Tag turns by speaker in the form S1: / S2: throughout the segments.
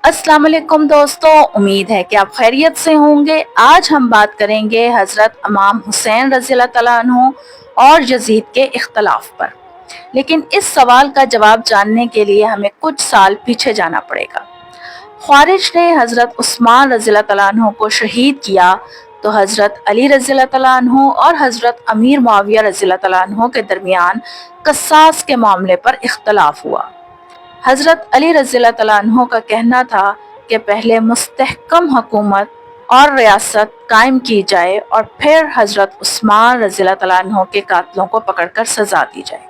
S1: अस्सलाम वालेकुम दोस्तों, उम्मीद है कि आप खैरियत से होंगे। आज हम बात करेंगे हज़रत इमाम हुसैन रज़ियल्लाहु तआला अन्हु और यजीद के इख्तलाफ पर। लेकिन इस सवाल का जवाब जानने के लिए हमें कुछ साल पीछे जाना पड़ेगा। ख्वारिज ने हज़रत उस्मान रज़ियल्लाहु तआला अन्हु को शहीद किया तो हज़रत अली रज़ियल्लाहु तआला अन्हु और हज़रत अमीर मुआविया रज़ियल्लाहु तआला अन्हु के दरमियान क़सास के मामले पर इख्तलाफ हुआ। हज़रत अली रज़ियल्लाहु तआला अन्हु का कहना था कि पहले मुस्तहकम हुकूमत और रियासत कायम की जाए और फिर हज़रत उस्मान रज़ियल्लाहु तआला अन्हु के कातलों को पकड़कर सज़ा दी जाए।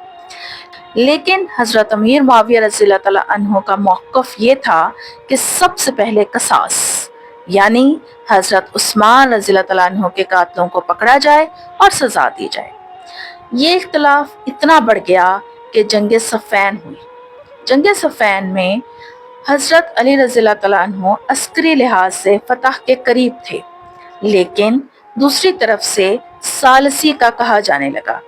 S1: लेकिन हज़रत अमीर मुआविया रज़ियल्लाहु तआला अन्हु का मौक़िफ़ ये था कि सबसे पहले क़सास यानी हज़रत उस्मान रज़ियल्लाहु तआला अन्हु के कातलों को पकड़ा जाए और सज़ा दी जाए। ये इख्तलाफ इतना बढ़ गया कि जंग सफ़ैन हुई। जंग सफ़ैन में हज़रत अली रज़ियल्लाहु तआला अन्हु अस्करी लिहाज से फ़तह के करीब थे, लेकिन दूसरी तरफ से सालसी का कहा जाने लगा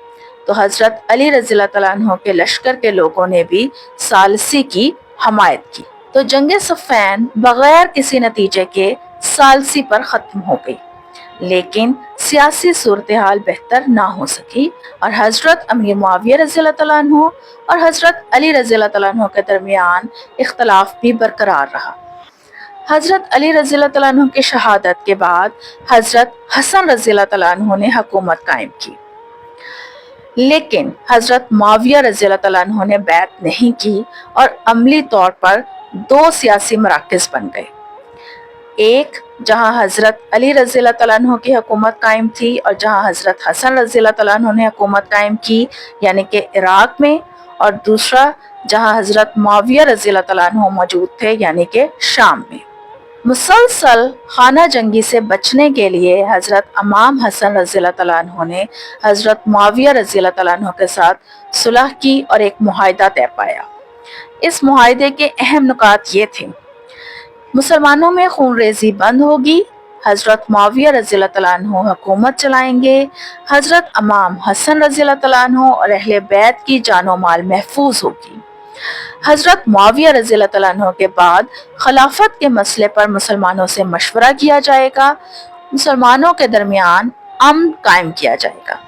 S1: तो हज़रत अली रज़ियल्लाहु तआला अन्हु के लश्कर के लोगों ने भी सालसी की हमायत की। तो जंग सफ़ैन बगैर किसी नतीजे के सालसी पर ख़त्म हो गई, लेकिन सियासी सूरत हाल बेहतर ना हो सकी और हज़रत अमीर मुआविया रज़ियल्लाहु तआला अन्हु और हज़रत अली रज़ियल्लाहु तआला अन्हु के दरमियान इख्तलाफ भी बरकरार रहा। हज़रत अली रज़ियल्लाहु तआला अन्हु की शहादत के बाद हज़रत हसन रज़ियल्लाहु तआला अन्हु ने हुकूमत कायम की, लेकिन हज़रत मुआविया रज़ियल्लाहु तआला अन्हु ने बैत नहीं की और अमली तौर पर दो सियासी मराकज़ बन गए। एक जहां हज़रत अली रज़ियल्लाहु तआला अन्हु की हुकूमत कायम थी और जहां हज़रत हसन रज़ियल्लाहु तआला अन्हु ने हुकूमत कायम की यानी कि इराक में, और दूसरा जहां हज़रत मुआविया रज़ियल्लाहु तआला अन्हु मौजूद थे यानी कि शाम में। मुसलसल खाना जंगी से बचने के लिए हज़रत इमाम हसन रज़ियल्लाहु तआला अन्हु ने हज़रत मुआविया रज़ियल्लाहु तआला अन्हु के साथ सुलह की और एक मुआहिदा तय पाया। इस मुआहिदे के अहम नुकात ये थे: मुसलमानों में खूनरेज़ी बंद होगी, हज़रत मुआविया रज़ियल्लाहु तआला अन्हु हुकूमत चलाएंगे, हज़रत इमाम हसन रज़ियल्लाहु तआला अन्हु और अहले बैत की जानो माल महफूज होगी। हज़रत मुआविया रज़ियल्लाहु तआला अन्हु के बाद खिलाफत के मसले पर मुसलमानों से मशवरा किया जाएगा, मुसलमानों के दरमियान अमन कायम किया जाएगा।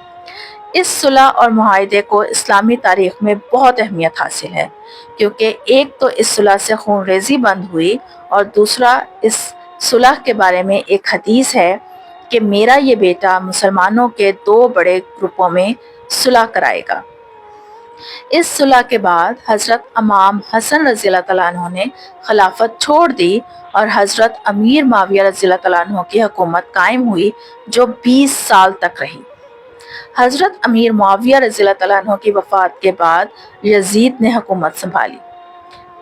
S1: इस सुलह और मुआहिदे को इस्लामी तारीख में बहुत अहमियत हासिल है, क्योंकि एक तो इस सुलह से खूनरेज़ी बंद हुई और दूसरा इस सुलह के बारे में एक हदीस है कि मेरा ये बेटा मुसलमानों के दो बड़े ग्रुपों में सुलह कराएगा। इस सुलह के बाद हज़रत इमाम हसन रज़ियल्लाहु तआला अन्हु ने खिलाफत छोड़ दी और हज़रत अमीर मुआविया रज़ियल्लाहु तआला अन्हु की हुकूमत कायम हुई जो 20 साल तक रही। हज़रत अमीर मुआविया रज़ियल्लाहु तआला अन्हु की वफ़ात के बाद यजीद ने हुकूमत संभाली।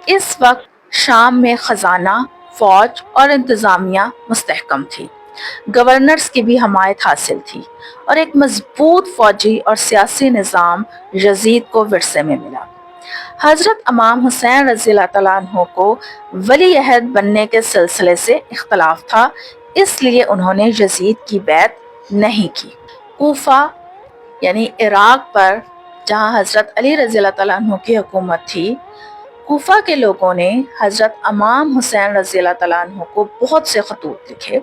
S1: इस वक्त शाम में ख़जाना, फ़ौज और इंतज़ामिया मुस्तहकम थी, गवर्नर्स की भी हमायत हासिल थी और एक मजबूत फ़ौजी और सियासी निज़ाम यजीद को विरसे में मिला। हज़रत इमाम हुसैन रज़ियल्लाहु तआला अन्हु को वली अहद बनने के सिलसिले से इख्तलाफ था, इसलिए उन्होंने यजीद की बैत नहीं की। कूफा यानी इराक पर जहाँ हज़रत अली रज़ियल्लाहु तआला अन्हु की हुकूमत थी, कूफा के लोगों ने हज़रत इमाम हुसैन रज़ियल्लाहु तआला अन्हु को बहुत से खतूत लिखे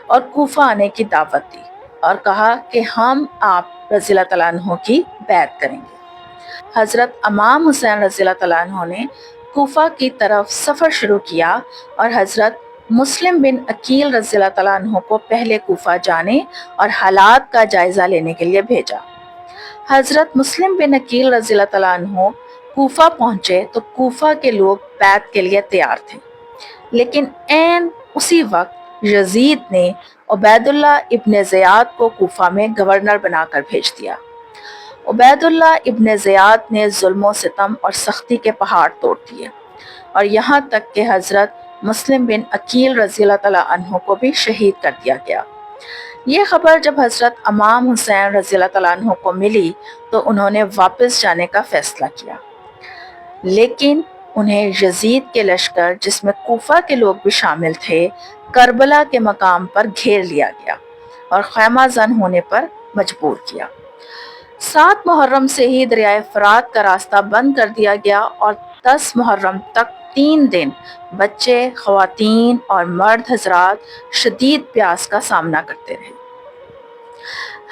S1: और कूफा आने की दावत दी और कहा कि हम आप रज़ियल्लाहु तआला अन्हु की बैत करेंगे। हज़रत इमाम हुसैन रज़ियल्लाहु तआला अन्हु ने कूफा की तरफ सफ़र शुरू किया और हज़रत मुस्लिम बिन अकील रज़ियल्लाहु तआला अन्हु को पहले कूफा जाने और हालात का जायज़ा लेने के लिए भेजा। हज़रत मुस्लिम बिन अकील रज़ियल्लाहु तआला अन्हु कूफा पहुँचे तो कूफा के लोग बैत के लिए तैयार थे, लेकिन ऐन उसी वक्त यजीद ने उबैदुल्लाह इब्न ज़ियाद को कूफा में गवर्नर बनाकर भेज दिया। उबैदुल्लाह इब्न ज़ियाद ने जुल्म व सितम और सख्ती के पहाड़ तोड़ दिए और यहाँ तक कि हज़रत मुस्लिम बिन अकील रज़ियल्लाहु तआला अन्हु को भी शहीद कर दिया गया। ये खबर जब हज़रत इमाम हुसैन रज़ियल्लाहु तआला अन्हु को मिली तो उन्होंने वापस जाने का फ़ैसला किया, लेकिन उन्हें यजीद के लश्कर जिसमें कूफा के लोग भी शामिल थे, करबला के मकाम पर घेर लिया गया और खैमा जन होने पर मजबूर किया। 7 मुहर्रम से ही दरियाए फ़रात का रास्ता बंद कर दिया गया और 10 मुहर्रम तक 3 دن بچے، خواتین اور مرد حضرات شدید پیاس کا سامنا کرتے رہے۔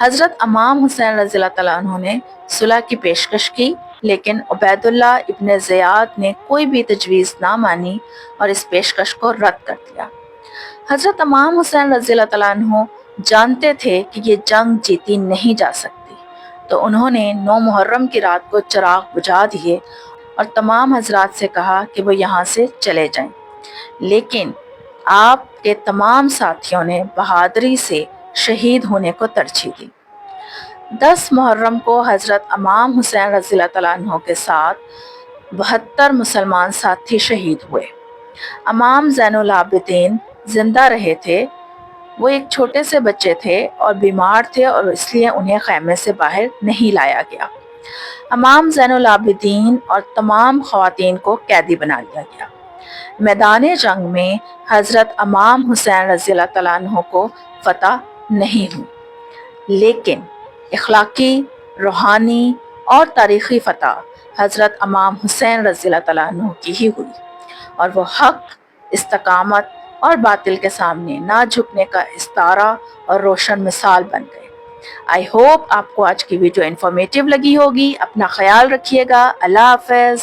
S1: حضرت امام حسین رضی اللہ تعالیٰ عنہ نے صلح کی پیشکش کی، لیکن عبید اللہ ابن زیاد نے کوئی بھی تجویز نہ مانی اور اس پیشکش کو رد کر دیا۔ حضرت امام حسین رضی اللہ تعالیٰ عنہ جانتے تھے کہ یہ جنگ جیتی نہیں جا سکتی، تو انہوں نے 9 محرم کی رات کو چراغ بجھا دیے اور تمام حضرات سے کہا کہ وہ یہاں سے چلے جائیں، لیکن آپ کے تمام ساتھیوں نے بہادری سے شہید ہونے کو ترجیح دی۔ 10 محرم کو حضرت امام حسین رضی اللہ تعالیٰ عنہ کے ساتھ 72 مسلمان ساتھی شہید ہوئے۔ امام زین العابدین زندہ رہے تھے۔ وہ ایک چھوٹے سے بچے تھے اور بیمار تھے، اور اس لیے انہیں خیمے سے باہر نہیں لایا گیا۔ امام زین العابدین اور تمام خواتین کو قیدی بنا لیا گیا۔ میدان جنگ میں حضرت امام حسین رضی اللہ تعالیٰ عنہ کو فتح نہیں ہوئی، لیکن اخلاقی، روحانی اور تاریخی فتح حضرت امام حسین رضی اللہ تعالیٰ عنہ کی ہی ہوئی، اور وہ حق، استقامت اور باطل کے سامنے نہ جھکنے کا استارہ اور روشن مثال بن گئے۔ آئی ہوپ آپ کو آج کی ویڈیو انفارمیٹیو لگی ہوگی۔ اپنا خیال رکھیے گا۔ اللہ حافظ۔